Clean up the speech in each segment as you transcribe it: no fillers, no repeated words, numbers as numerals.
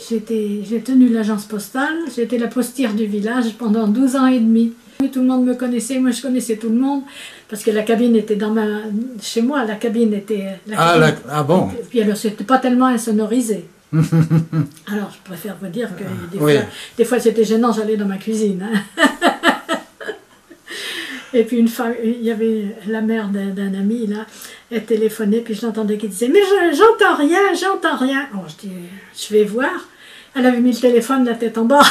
J'ai tenu l'agence postale, j'étais la postière du village pendant 12 ans et demi. Tout le monde me connaissait, moi je connaissais tout le monde, parce que la cabine était chez moi, la cabine était... Ah bon. Puis alors c'était pas tellement insonorisé. Alors je préfère vous dire que des fois c'était gênant, j'allais dans ma cuisine. Hein. Et puis une fois, il y avait la mère d'un ami, là, elle téléphonait, puis je l'entendais qui disait « Mais j'entends rien, j'entends rien !» Bon, je dis « Je vais voir ». Elle avait mis le téléphone la tête en bas.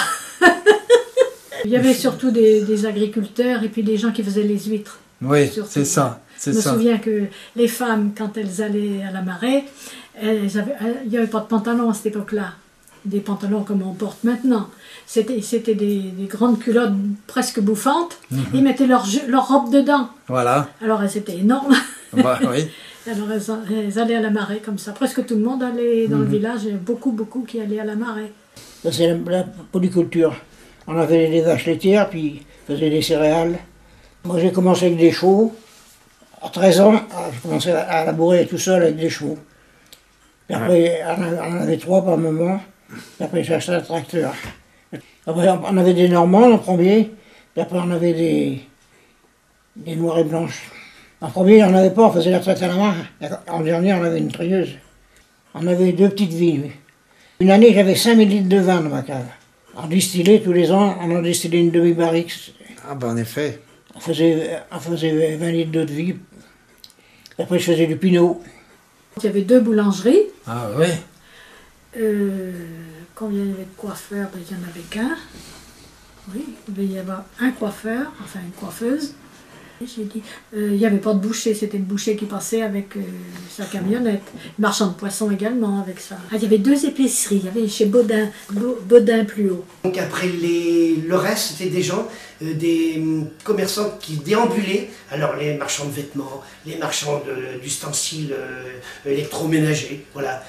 Il y avait surtout des agriculteurs et puis des gens qui faisaient les huîtres. Oui, c'est ça. Je me souviens que les femmes, quand elles allaient à la marée, il n'y avait pas de pantalon à cette époque-là. Des pantalons comme on porte maintenant. C'était des grandes culottes presque bouffantes. Ils mettaient leur robe dedans. Voilà. Alors c'était énorme. Bah, oui. Alors elles allaient à la marée comme ça. Presque tout le monde allait dans le village. Il y avait beaucoup qui allaient à la marée. C'est la polyculture. On avait des vaches laitières, puis on faisait des céréales. Moi j'ai commencé avec des chevaux. À 13 ans, j'ai commencé à labourer tout seul avec des chevaux. Puis après, on avait 3 par moment. Puis après, j'ai acheté un tracteur. Après, on avait des Normands en premier. Puis après, on avait des noirs et blanches. En premier, on n'avait pas, on faisait la traite à la main. En dernier, on avait une trieuse. On avait 2 petites vignes. Une année, j'avais 5000 litres de vin dans ma cave. On distillait tous les ans, on en distillait une demi-barrique. Ah ben en effet. On faisait 20 litres d'eau de vie. Après, je faisais du pinot. Il y avait 2 boulangeries. Ah oui. Combien il y avait de coiffeurs? Il n'y en avait qu'un. Oui, il devait y avoir un coiffeur, enfin une coiffeuse. J'ai dit, il n'y avait pas de boucher, c'était le boucher qui passait avec sa camionnette. Marchand de poissons également avec ça. Ah, il y avait 2 épiceries, il y avait chez Baudin plus haut. Donc après le reste, c'était des gens, des commerçants qui déambulaient. Alors les marchands de vêtements, les marchands d'ustensiles électroménagers. Voilà.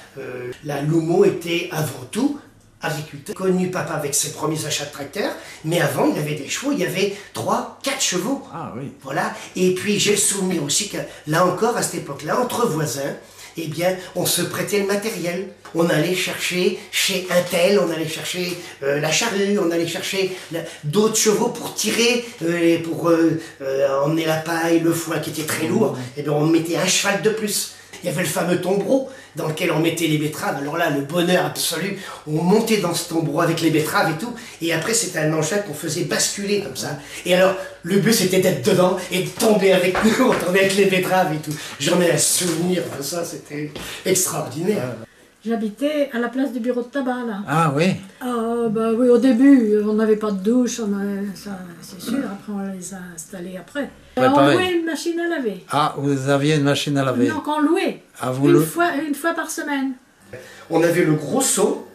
La Loumeau était avant tout agriculteur. Connu papa avec ses premiers achats de tracteurs, mais avant il y avait des chevaux, il y avait 3, 4 chevaux. Ah oui. Voilà. Et puis j'ai le souvenir aussi que là encore à cette époque-là, entre voisins, eh bien on se prêtait le matériel. On allait chercher chez un tel, on allait chercher la charrue, on allait chercher d'autres chevaux pour tirer, pour emmener la paille, le foin qui était très lourd. Et bien on mettait un cheval de plus. Il y avait le fameux tombereau dans lequel on mettait les betteraves. Alors là, le bonheur absolu, on montait dans ce tombereau avec les betteraves et tout. Et après, c'était un engin qu'on faisait basculer comme ça. Et alors, le but, c'était d'être dedans et de tomber avec nous, on tombait avec les betteraves et tout. J'en ai un souvenir de ça, c'était extraordinaire. J'habitais à la place du bureau de tabac, là. Ah oui. Ah, bah oui, au début, on n'avait pas de douche, ça, c'est sûr. Après, on les a installés après. On louait une machine à laver. Ah, vous aviez une machine à laver? Non, qu'on louait. Ah, vous une fois par semaine. On avait le gros seau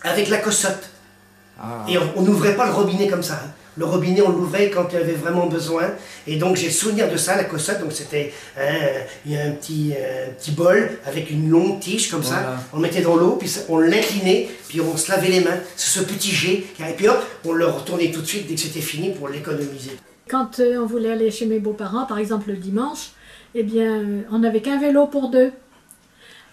avec la cossotte. Ah. Et on n'ouvrait pas le robinet comme ça. Hein. Le robinet, on l'ouvrait quand il y avait vraiment besoin. Et donc, j'ai le souvenir de ça, la cossotte. Donc, c'était il y a un petit bol avec une longue tige comme ça. On le mettait dans l'eau, puis on l'inclinait, puis on se lavait les mains. C'est ce petit jet. Et puis hop, on le retournait tout de suite dès que c'était fini pour l'économiser. Quand on voulait aller chez mes beaux-parents, par exemple le dimanche, eh bien, on n'avait qu'un vélo pour 2.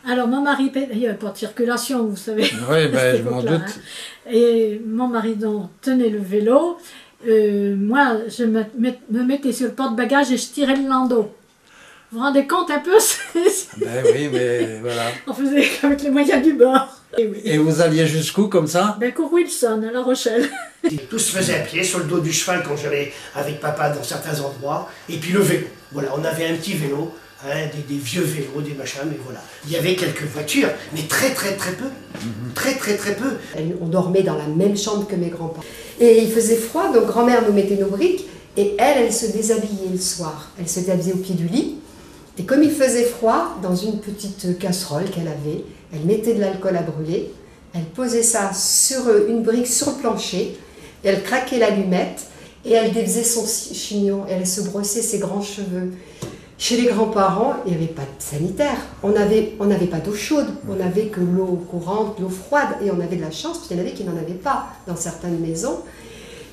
Alors mon mari, il n'y avait pas de circulation, vous savez. Oui, ben, je m'en doute. Hein. Et mon mari donc tenait le vélo. Moi, je me mettais sur le porte-bagages et je tirais le landau. Vous vous rendez compte un peu? Ben oui, mais voilà. On faisait avec les moyens du bord. Et vous alliez jusqu'où comme ça? Ben, Cour Wilson, à La Rochelle. Tout se faisait à pied, sur le dos du cheval quand j'allais avec papa dans certains endroits. Et puis le vélo. Voilà, on avait un petit vélo. Hein, des vieux vélos, des machins, mais voilà. Il y avait quelques voitures, mais très peu. Très peu. On dormait dans la même chambre que mes grands-parents. Et il faisait froid, donc grand-mère nous mettait nos briques, et elle se déshabillait le soir. Elle se déshabillait au pied du lit, et comme il faisait froid, dans une petite casserole qu'elle avait, elle mettait de l'alcool à brûler, elle posait ça sur une brique sur le plancher, et elle craquait l'allumette, et elle défaisait son chignon, et elle se brossait ses grands cheveux. Chez les grands-parents, il n'y avait pas de sanitaire. On n'avait pas d'eau chaude, on n'avait que l'eau courante, l'eau froide, et on avait de la chance, parce qu'il y en avait qui n'en avaient pas dans certaines maisons.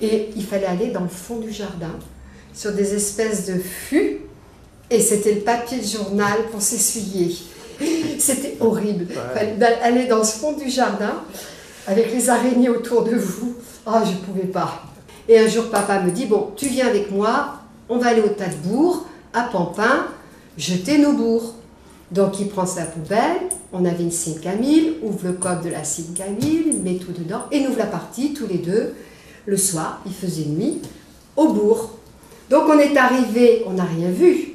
Et il fallait aller dans le fond du jardin, sur des espèces de fûts, et c'était le papier de journal pour s'essuyer. C'était horrible. Il fallait aller dans ce fond du jardin, avec les araignées autour de vous. Ah, je ne pouvais pas. Et un jour, papa me dit, bon, tu viens avec moi, on va aller au tas de bourgs, à Pampin, jeter nos bourgs. Donc il prend sa poubelle, on avait une cime Camille, ouvre le coffre de la cime Camille, met tout dedans, et nous voilà partis tous les deux, le soir, il faisait nuit, au bourg. Donc on est arrivé, on n'a rien vu.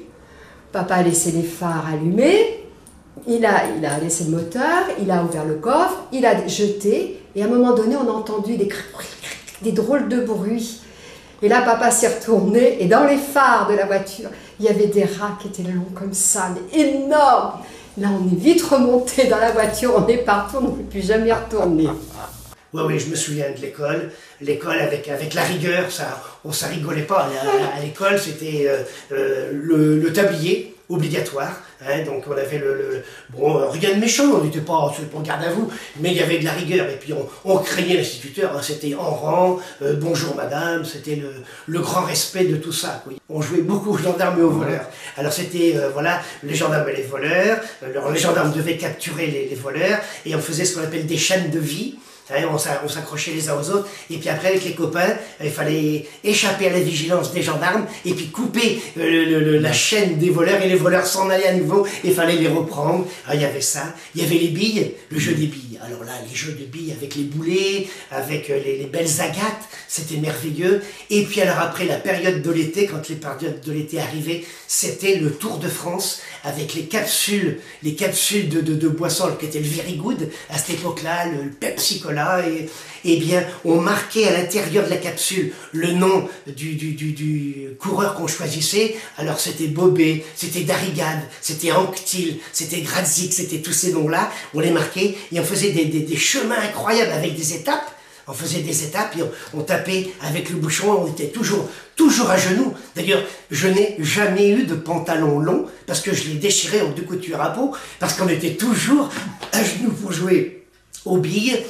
Papa a laissé les phares allumés, il a laissé le moteur, il a ouvert le coffre, il a jeté, et à un moment donné, on a entendu des drôles de bruits. Et là, papa s'est retourné, et dans les phares de la voiture, il y avait des rats qui étaient longs comme ça, mais énormes. Là, on est vite remonté dans la voiture, on est parti, on ne peut plus jamais retourner. Oui, je me souviens de l'école. L'école avec la rigueur, ça rigolait pas. À l'école, c'était le tablier obligatoire. Hein, donc on avait bon, rien de méchant, on n'était pas pour garde à vous, mais il y avait de la rigueur. Et puis on craignait l'instituteur, hein, c'était en rang, bonjour madame, c'était le grand respect de tout ça. Quoi. On jouait beaucoup aux gendarmes et aux voleurs. Alors c'était, voilà, les gendarmes et les voleurs. Alors, les gendarmes devaient capturer les voleurs, et on faisait ce qu'on appelle des chaînes de vie. On s'accrochait les uns aux autres, et puis après avec les copains, il fallait échapper à la vigilance des gendarmes, et puis couper la chaîne des voleurs, et les voleurs s'en allaient à nouveau, et il fallait les reprendre. Alors, il y avait ça, il y avait les billes, le jeu des billes. Alors là, les jeux de billes avec les boulets, avec les belles agates, c'était merveilleux. Et puis alors après, la période de l'été, quand les périodes de l'été arrivaient, c'était le Tour de France, avec les capsules de boissons, qui étaient le Very Good, à cette époque-là, le Pepsi Cola. Et bien, on marquait à l'intérieur de la capsule le nom du coureur qu'on choisissait. Alors c'était Bobet, c'était Darrigade, c'était Anquetil, c'était Gradzik, c'était tous ces noms-là. On les marquait et on faisait des chemins incroyables avec des étapes. On faisait des étapes et on tapait avec le bouchon, on était toujours à genoux. D'ailleurs, je n'ai jamais eu de pantalon long parce que je les déchirais en deux coutures à peau, parce qu'on était toujours à genoux pour jouer aux billes,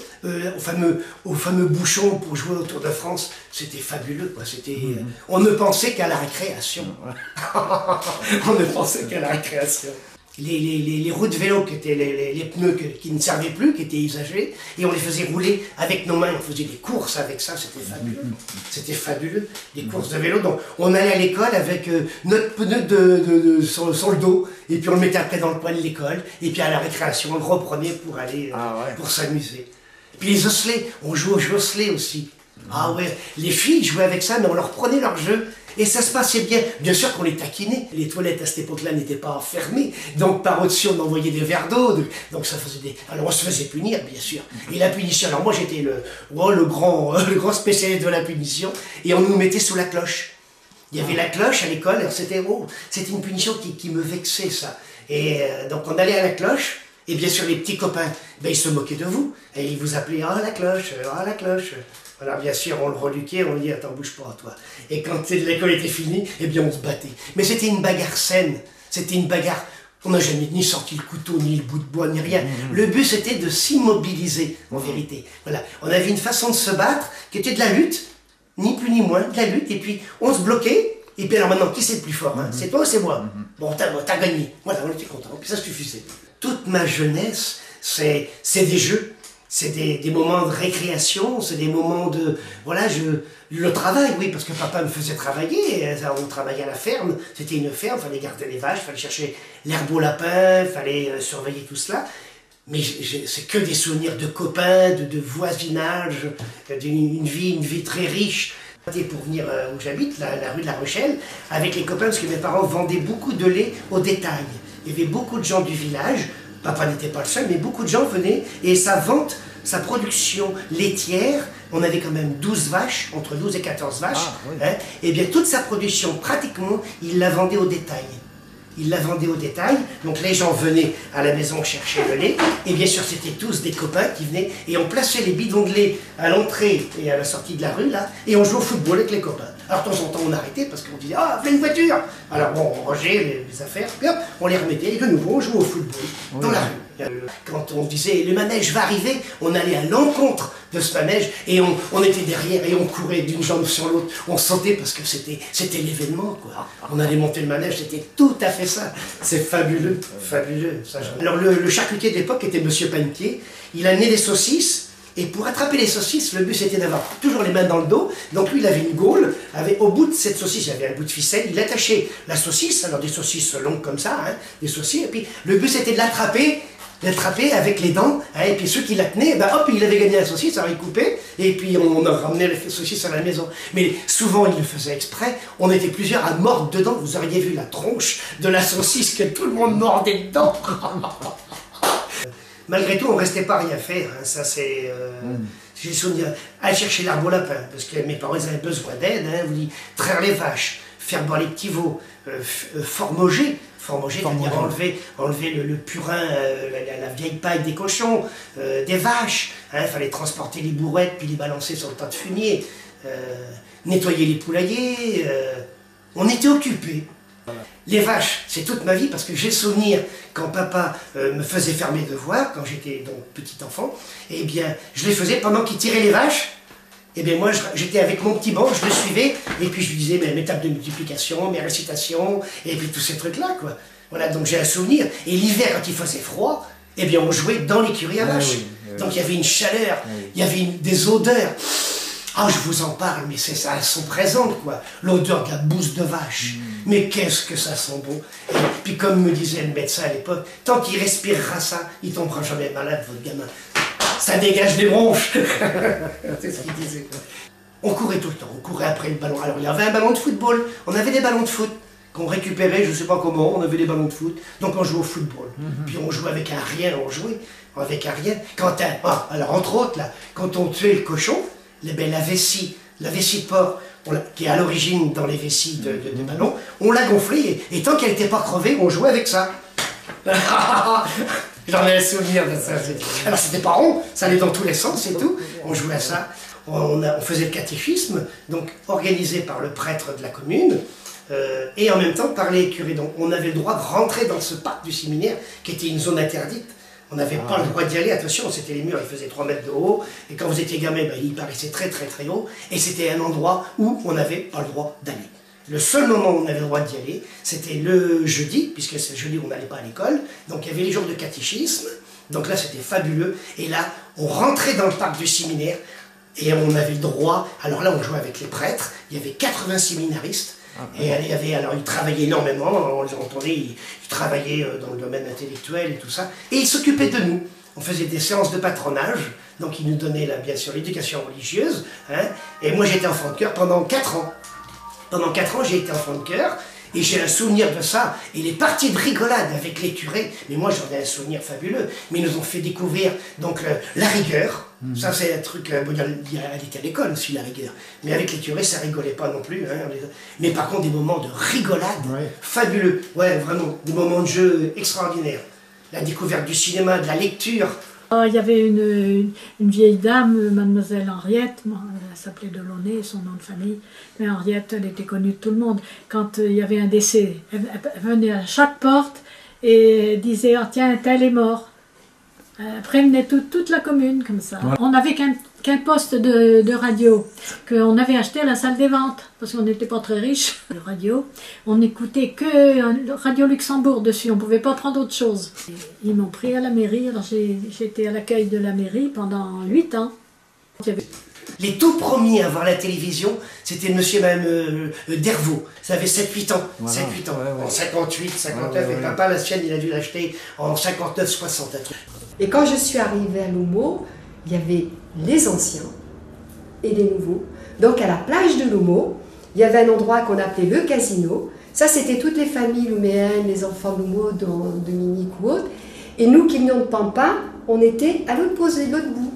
au fameux bouchon pour jouer au Tour de France. C'était fabuleux, quoi. On ne pensait qu'à la récréation. On ne pensait qu'à la récréation. Les roues de vélo qui étaient les pneus qui ne servaient plus, qui étaient usagés, et on les faisait rouler avec nos mains, on faisait des courses avec ça, c'était fabuleux. C'était fabuleux, des courses de vélo. Donc on allait à l'école avec notre pneu sur le dos, et puis on le mettait après dans le coin de l'école, et puis à la récréation, on le reprenait pour aller, pour s'amuser. Puis les osselets, on jouait aux jeux osselets aussi. Ah ouais, les filles jouaient avec ça, mais on leur prenait leur jeu. Et ça se passait bien. Bien sûr qu'on les taquinait. Les toilettes à cette époque-là n'étaient pas fermées. Donc par au-dessus, on envoyait des verres d'eau. Donc ça faisait Alors on se faisait punir, bien sûr. Et la punition, alors moi j'étais le grand spécialiste de la punition. Et on nous mettait sous la cloche. Il y avait la cloche à l'école. C'était une punition qui me vexait, ça. Et donc on allait à la cloche. Et bien sûr, les petits copains, ils se moquaient de vous. Et ils vous appelaient « Ah, la cloche, ah, la cloche ». Alors bien sûr, on le reluquait, on lui dit « Attends, bouge pas, toi ». Et quand l'école était finie, eh bien on se battait. Mais c'était une bagarre saine, c'était une bagarre... On n'a jamais ni sorti le couteau, ni le bout de bois, ni rien. Le but, c'était de s'immobiliser, en vérité. Voilà. On avait une façon de se battre qui était de la lutte, ni plus ni moins, de la lutte. Et puis, on se bloquait. Et puis alors maintenant, qui c'est le plus fort, hein? C'est toi ou c'est moi? Bon, t'as gagné. Voilà, on était contents. Puis ça suffisait. Toute ma jeunesse, c'est des jeux. C'est des moments de récréation, c'est des moments de... Voilà, le travail, oui, parce que papa me faisait travailler. On travaillait à la ferme. C'était une ferme, il fallait garder les vaches, il fallait chercher l'herbe au lapin, il fallait surveiller tout cela. Mais c'est que des souvenirs de copains, de voisinage, d'une vie très riche. Pour venir où j'habite, la rue de la Rochelle, avec les copains, parce que mes parents vendaient beaucoup de lait au détail. Il y avait beaucoup de gens du village, papa n'était pas le seul, mais beaucoup de gens venaient, et sa vente, sa production laitière, on avait quand même 12 vaches, entre 12 et 14 vaches, hein, et bien toute sa production, pratiquement, il la vendait au détail. Il la vendait au détail, donc les gens venaient à la maison chercher le lait, et bien sûr c'était tous des copains qui venaient, et on plaçait les bidons de lait à l'entrée et à la sortie de la rue, là, et on jouait au football avec les copains. Alors de temps en temps on arrêtait parce qu'on disait « Ah, fais une voiture !» Alors bon, on rangeait les affaires, puis hop, on les remettait, et de nouveau on jouait au football dans la rue. Quand on disait « Le manège va arriver », on allait à l'encontre de ce manège, et on était derrière, et on courait d'une jambe sur l'autre, on sautait parce que c'était l'événement, quoi. On allait monter le manège, c'était tout à fait ça. C'est fabuleux, fabuleux. Ça, alors le charcutier de l'époque était Monsieur Panetier, il amenait des saucisses, Et pour attraper les saucisses, le but c'était d'avoir toujours les mains dans le dos. Donc lui, il avait une gaule, au bout de cette saucisse, il avait un bout de ficelle, il attachait la saucisse, alors des saucisses longues comme ça, hein, des saucisses, et puis le but c'était de l'attraper avec les dents, hein, et puis ceux qui la tenaient, ben hop, il avait gagné la saucisse, alors il coupait, et puis on a ramené la saucisse à la maison. Mais souvent, il le faisait exprès, on était plusieurs à mordre dedans, vous auriez vu la tronche de la saucisse que tout le monde mordait dedans. Malgré tout, on ne restait pas à rien faire, hein, ça c'est... J'ai souvenir, aller chercher l'arbre au lapin, parce que mes parents ils avaient besoin d'aide, hein, vous dites, traire les vaches, faire boire les petits veaux, formoger, c'est-à-dire enlever le purin, la vieille paille des cochons, des vaches, il fallait transporter les bourrettes puis les balancer sur le tas de fumier, nettoyer les poulaillers, on était occupés. Les vaches, c'est toute ma vie parce que j'ai souvenir quand papa me faisait faire mes devoirs, quand j'étais donc petit enfant, eh bien je les faisais pendant qu'il tirait les vaches. Eh bien moi j'étais avec mon petit banc, je le suivais et puis je lui disais mes tables de multiplication, mes récitations et puis tous ces trucs là quoi. Voilà, donc j'ai un souvenir. Et l'hiver quand il faisait froid, eh bien on jouait dans l'écurie à vaches. Donc il y avait une chaleur, il y avait des odeurs. Ah, je vous en parle, mais c'est ça, elles sont présentes, quoi. L'odeur de la bouse de vache. Mais qu'est-ce que ça sent bon. Et puis comme me disait le médecin à l'époque, tant qu'il respirera ça, il tombera jamais malade, votre gamin. Ça dégage les bronches. C'est ce qu'il disait, quoi. On courait tout le temps, on courait après le ballon. Alors il y avait un ballon de football, on avait des ballons de foot qu'on récupérait, je ne sais pas comment, on avait des ballons de foot. Donc on jouait au football. Puis on jouait avec un rien, avec un rien. Alors entre autres, là, quand on tuait le cochon, la vessie de porc, qui est à l'origine dans les vessies de ballon, on l'a gonflée et tant qu'elle n'était pas crevée, on jouait avec ça. J'en ai un souvenir de ça. Alors c'était pas rond, ça allait dans tous les sens et tout. On jouait à ça. On faisait le catéchisme, donc organisé par le prêtre de la commune, et en même temps par les curés. Donc on avait le droit de rentrer dans ce parc du séminaire, qui était une zone interdite. On n'avait pas le droit d'y aller, attention, c'était les murs, ils faisaient 3 mètres de haut, et quand vous étiez gamin, ben, ils paraissaient très très très haut, et c'était un endroit où on n'avait pas le droit d'aller. Le seul moment où on avait le droit d'y aller, c'était le jeudi, puisque c'est le jeudi où on n'allait pas à l'école, donc il y avait les jours de catéchisme, donc là c'était fabuleux, et là on rentrait dans le parc du séminaire, et on avait le droit, alors là on jouait avec les prêtres, il y avait 80 séminaristes, et ils travaillaient énormément, on les entendait, ils travaillaient dans le domaine intellectuel et tout ça, et ils s'occupaient de nous. On faisait des séances de patronage, donc ils nous donnaient là, bien sûr l'éducation religieuse, hein, et moi j'étais enfant de chœur pendant 4 ans. Pendant 4 ans j'ai été enfant de chœur, et j'ai un souvenir de ça, et les parties de rigolade avec les curés, mais moi j'en ai un souvenir fabuleux, mais ils nous ont fait découvrir donc la rigueur. Ça c'est un truc, elle était à l'école aussi la rigueur, mais avec les curés ça rigolait pas non plus, hein, mais par contre des moments de rigolade fabuleux, ouais vraiment, des moments de jeu extraordinaires, la découverte du cinéma, de la lecture. Il y avait une vieille dame, mademoiselle Henriette, elle s'appelait Delaunay, son nom de famille, mais Henriette, elle était connue de tout le monde. Quand il y avait un décès, elle venait à chaque porte et disait « Oh tiens, un tel est mort ». Elle prévenait toute la commune comme ça. Ouais. On n'avait qu'un poste de radio qu'on avait acheté à la salle des ventes parce qu'on n'était pas très riches. Le radio, on n'écoutait que Radio Luxembourg dessus, on ne pouvait pas prendre autre chose. Ils m'ont pris à la mairie, alors j'étais à l'accueil de la mairie pendant 8 ans. Les tout premiers à voir la télévision, c'était monsieur et madame Dervaux. Ça avait 7-8 ans. Voilà. 7-8 ans. Ouais. En 58, 59. Et papa, la sienne, il a dû l'acheter en 59, 60. Et quand je suis arrivée à L'Houmeau, il y avait les anciens et les nouveaux. Donc à la plage de L'Houmeau, il y avait un endroit qu'on appelait le casino. Ça, c'était toutes les familles louméennes, les enfants de L'Houmeau, Dominique ou autres. Et nous qui venions de Pampin, on était à l'autre bout.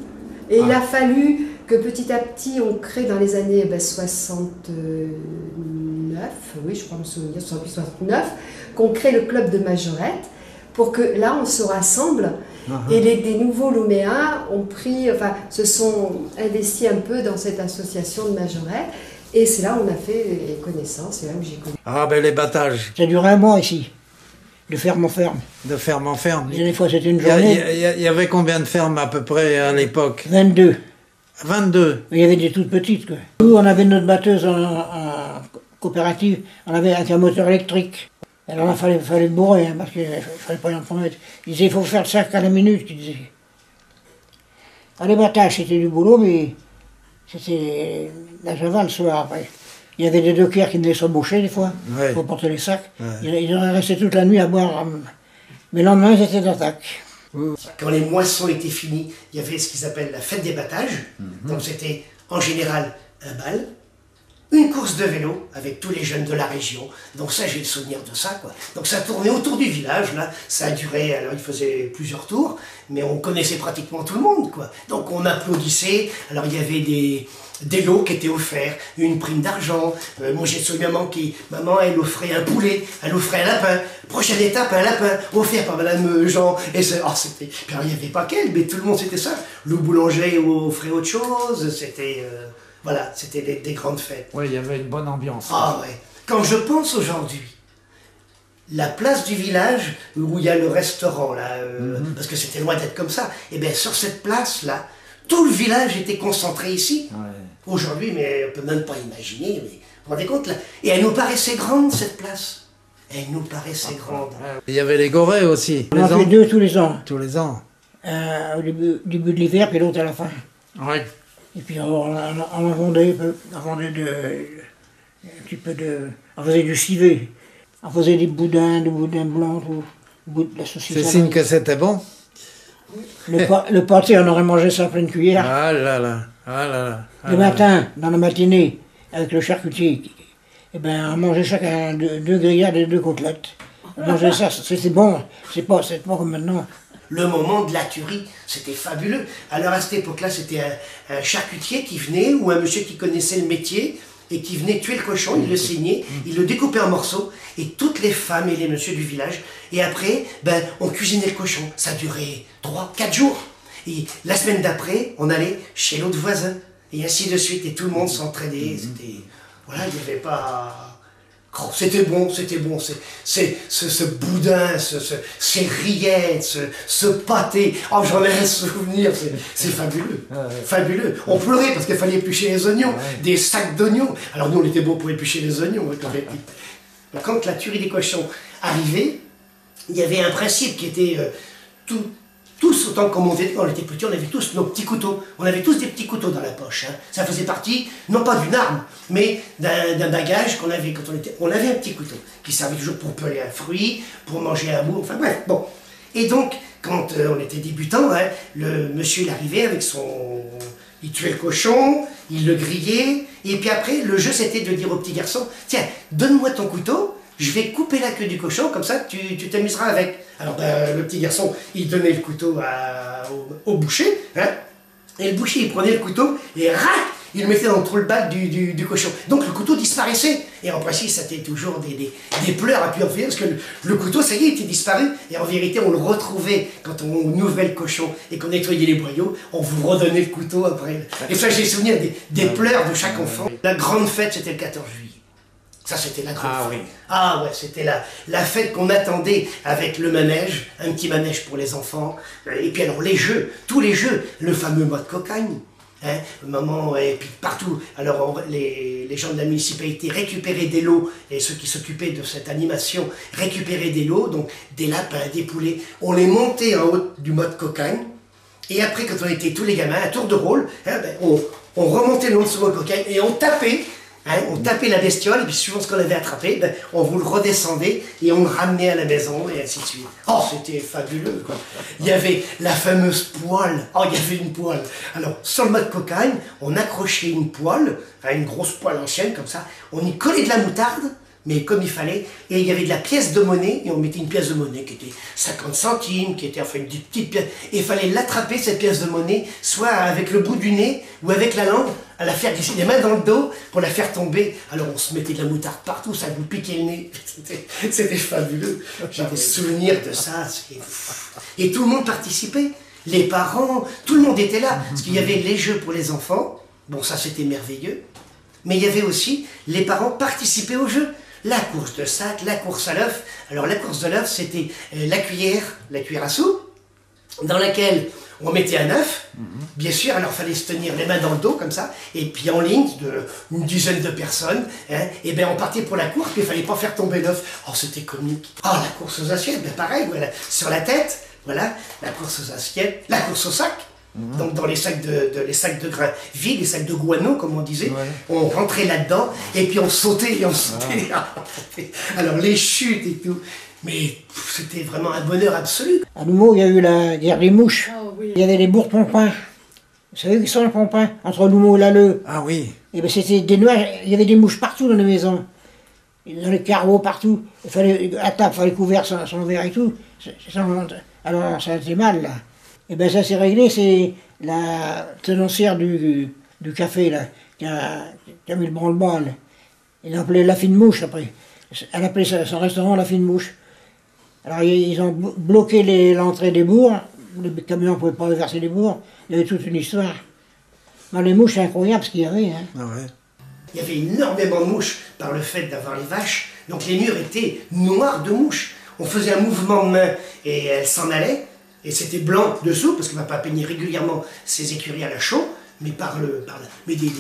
Et il a fallu que petit à petit, on crée dans les années 69, oui, je crois me souvenir, 68-69, qu'on crée le club de Majorette, pour que là, on se rassemble. Et des nouveaux Louméens se sont investis un peu dans cette association de Majorette. Et c'est là où on a fait connaissance, c'est là où j'ai connu. Ah ben les battages. Ça durait un mois ici, de ferme en ferme. De ferme en ferme. Et des fois c'était une journée. Il y avait combien de fermes à peu près à l'époque? 22. 22. Il y avait des toutes petites, quoi. Nous, on avait notre batteuse en coopérative, on avait un moteur électrique. Alors là, il fallait le bourrer, parce qu'il ne fallait pas y en promettre. Il disait, il faut faire le sac à la minute, il disait. Les battages, c'était du boulot, mais c'était la Java le soir après. Il y avait des dockers qui venaient s'embaucher des fois, Ouais. pour porter les sacs. Ouais. Ils auraient resté toute la nuit à boire. Mais le lendemain, c'était d'attaque. Quand les moissons étaient finies, il y avait ce qu'ils appellent la fête des battages. Donc c'était en général un bal, une course de vélo avec tous les jeunes de la région. Donc ça, j'ai le souvenir de ça, quoi. Donc ça tournait autour du village, là. Ça a duré, alors il faisait plusieurs tours, mais on connaissait pratiquement tout le monde, quoi. Donc on applaudissait. Alors il y avait des lots qui étaient offerts, une prime d'argent. Moi j'ai souvenir maman, elle offrait un poulet, elle offrait un lapin. Prochaine étape, un lapin offert par Madame Jean. Et c'était, puis alors, il n'y avait pas qu'elle, mais tout le monde c'était ça. Le boulanger offrait autre chose. C'était, voilà, c'était des grandes fêtes. Oui, il y avait une bonne ambiance. Ah ouais. Quand je pense aujourd'hui, la place du village où il y a le restaurant là, parce que c'était loin d'être comme ça. Et bien sur cette place là, tout le village était concentré ici. Ouais. Aujourd'hui, mais on peut même pas imaginer. Mais vous vous rendez compte là? Et elle nous paraissait grande cette place. Elle nous paraissait grande. Il y avait les gorées aussi. On en fait 2 tous les ans. Tous les ans. Au début de l'hiver, puis l'autre à la fin. Oui. Et puis on en vendait un peu. On vendait un petit peu de. On faisait du civet. On faisait des boudins blancs, de la saucisse. C'est signe que c'était bon. Le pâté, on aurait mangé ça à pleine cuillère. Ah là là. Ah là là. Ah Le là là. matin, dans la matinée, avec le charcutier, eh ben, on mangeait chacun 2 grillades et 2 côtelettes. On mangeait ça, c'était bon. C'est pas comme maintenant. Le moment de la tuerie, c'était fabuleux. Alors à cette époque-là, c'était un charcutier qui venait, ou un monsieur qui connaissait le métier, et qui venait tuer le cochon, il le saignait, il le découpait en morceaux, et toutes les femmes et les messieurs du village, et après, ben, on cuisinait le cochon. Ça durait 3-4 jours. Et la semaine d'après, on allait chez l'autre voisin, et ainsi de suite, et tout le monde s'entraidait. C'était, voilà, il n'y avait pas... Oh, c'était bon, ce boudin, ces rillettes, ce pâté. Oh, j'en ai un souvenir, c'est fabuleux, fabuleux. On pleurait parce qu'il fallait éplucher les oignons, des sacs d'oignons. Alors nous, on était bons pour éplucher les oignons, quand même. Quand la tuerie des cochons arrivait, il y avait un principe qui était tous, autant qu'on montait, quand on était petits, on avait tous nos petits couteaux. On avait tous des petits couteaux dans la poche. Hein. Ça faisait partie, non pas d'une arme, mais d'un bagage qu'on avait quand on était... On avait un petit couteau qui servait toujours pour peler un fruit, pour manger un bout, enfin bref, bon. Et donc, quand on était débutants, hein, le monsieur, il arrivait avec son... Il tuait le cochon, il le grillait, et puis après, le jeu, c'était de dire au petit garçon, tiens, donne-moi ton couteau, je vais couper la queue du cochon, comme ça tu t'amuseras avec. Alors ben, le petit garçon, il donnait le couteau au boucher, hein, et le boucher, il prenait le couteau, et rac, il le mettait dans le trou de balle du cochon. Donc le couteau disparaissait. Et en principe, c'était toujours des pleurs à pu en finir, parce que le couteau, ça y est, il était disparu. Et en vérité, on le retrouvait quand on ouvrait le cochon et qu'on nettoyait les boyaux, on vous redonnait le couteau après. Et ça, j'ai souvenir des pleurs de chaque enfant. La grande fête, c'était le 14 juillet. Ça, c'était la grande fête. Oui. Ah ouais, c'était la fête qu'on attendait avec le manège, un petit manège pour les enfants. Et puis alors les jeux, tous les jeux, le fameux mode cocagne. Hein, maman, et puis partout. Alors les gens de la municipalité récupéraient des lots, et ceux qui s'occupaient de cette animation récupéraient des lots, donc des lapins, des poulets. On les montait en haut du mode cocagne. Et après, quand on était tous les gamins, à tour de rôle, hein, ben, on remontait le long de ce mode cocagne et on tapait. Hein, on tapait la bestiole, et puis suivant ce qu'on avait attrapé, ben, on vous le redescendait et on le ramenait à la maison, et ainsi de suite. Oh, c'était fabuleux, quoi. Il y avait la fameuse poêle. Oh, il y avait une poêle. Alors, sur le mode cocagne, on accrochait une poêle, hein, une grosse poêle ancienne, comme ça. On y collait de la moutarde, mais comme il fallait, et il y avait de la pièce de monnaie, et on mettait une pièce de monnaie qui était 50 centimes, qui était enfin une petite pièce, et il fallait l'attraper, cette pièce de monnaie, soit avec le bout du nez, ou avec la langue, à la faire glisser les mains dans le dos, pour la faire tomber. Alors on se mettait de la moutarde partout, ça nous piquait le nez, c'était fabuleux. J'ai des souvenirs de ça, et tout le monde participait, les parents, tout le monde était là, parce qu'il y avait les jeux pour les enfants, bon ça c'était merveilleux, mais il y avait aussi, les parents participaient aux jeux. La course de sac, la course à l'œuf. Alors la course de l'œuf, c'était la cuillère à soupe, dans laquelle on mettait un œuf, bien sûr, alors il fallait se tenir les mains dans le dos, comme ça, et puis en ligne, une dizaine de personnes, hein, et bien on partait pour la course, puis il fallait pas faire tomber l'œuf. Oh, c'était comique. Oh, la course aux assiettes, ben pareil, voilà, sur la tête, voilà, la course aux assiettes, la course au sac. Donc dans les sacs les sacs de grains vides, les sacs de guano, comme on disait, Ouais. on rentrait là-dedans et puis on sautait et on sautait. Alors les chutes et tout, mais c'était vraiment un bonheur absolu. À Nouveau, il y a eu la guerre des mouches. Oh, oui. Il y avait les bourgs Pompins. Vous savez qui sont les Pompins? Entre Loumeau et Lalleux. Ah oui. Et ben c'était des noirs, il y avait des mouches partout dans les maisons. Et dans les carreaux, partout. Il fallait, à table, il fallait couvrir son verre et tout. Alors ça était mal, là. Et ben ça s'est réglé, c'est la tenancière du café, là, qui a mis le branle-bas. Il l'appelait la fine mouche, après. Elle appelait son restaurant la fine mouche. Alors ils ont bloqué l'entrée des bourgs, les camions ne pouvaient pas verser les bourgs, il y avait toute une histoire. Mais les mouches, c'est incroyable ce qu'il y avait. Hein. Ah ouais. Il y avait énormément de mouches par le fait d'avoir les vaches, donc les murs étaient noirs de mouches. On faisait un mouvement de main et elles s'en allaient, et c'était blanc dessous, parce que papa peignait régulièrement ses écuries à la chaux, mais mais des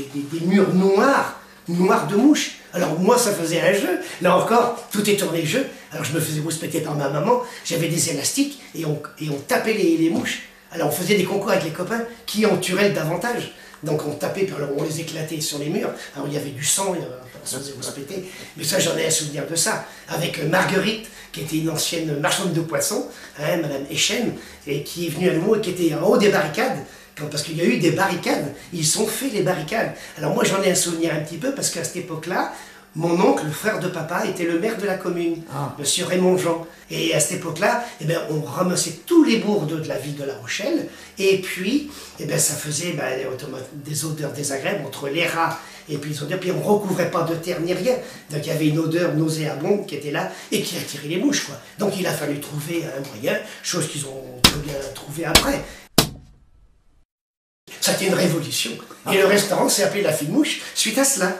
murs noirs de mouches. Alors moi, ça faisait un jeu. Là encore, tout est tourné jeu. Alors je me faisais respecter par ma maman. J'avais des élastiques et on tapait les mouches. Alors on faisait des concours avec les copains qui en tueraient davantage. Donc on tapait, puis alors on les éclatait sur les murs. Alors il y avait du sang, on se faisait respecter. Mais ça, j'en ai un souvenir de ça. Avec Marguerite, qui était une ancienne marchande de poissons, hein, Madame Echen, et qui est venue à Loumeau et qui était en haut des barricades. Parce qu'il y a eu des barricades, ils ont fait les barricades. Alors moi j'en ai un souvenir un petit peu parce qu'à cette époque-là, mon oncle, le frère de papa, était le maire de la commune, Monsieur Raymond Jean. Et à cette époque-là, eh bien, on ramassait tous les bourgs de la ville de La Rochelle, et puis eh bien, ça faisait des odeurs désagréables entre les rats et puis les odeurs, puis on ne recouvrait pas de terre ni rien. Donc il y avait une odeur nauséabonde qui était là et qui attirait les mouches, quoi. Donc il a fallu trouver un moyen, chose qu'ils ont très bien trouvé après. Ça a été une révolution. Et le restaurant s'est appelé La Fine Mouche suite à cela.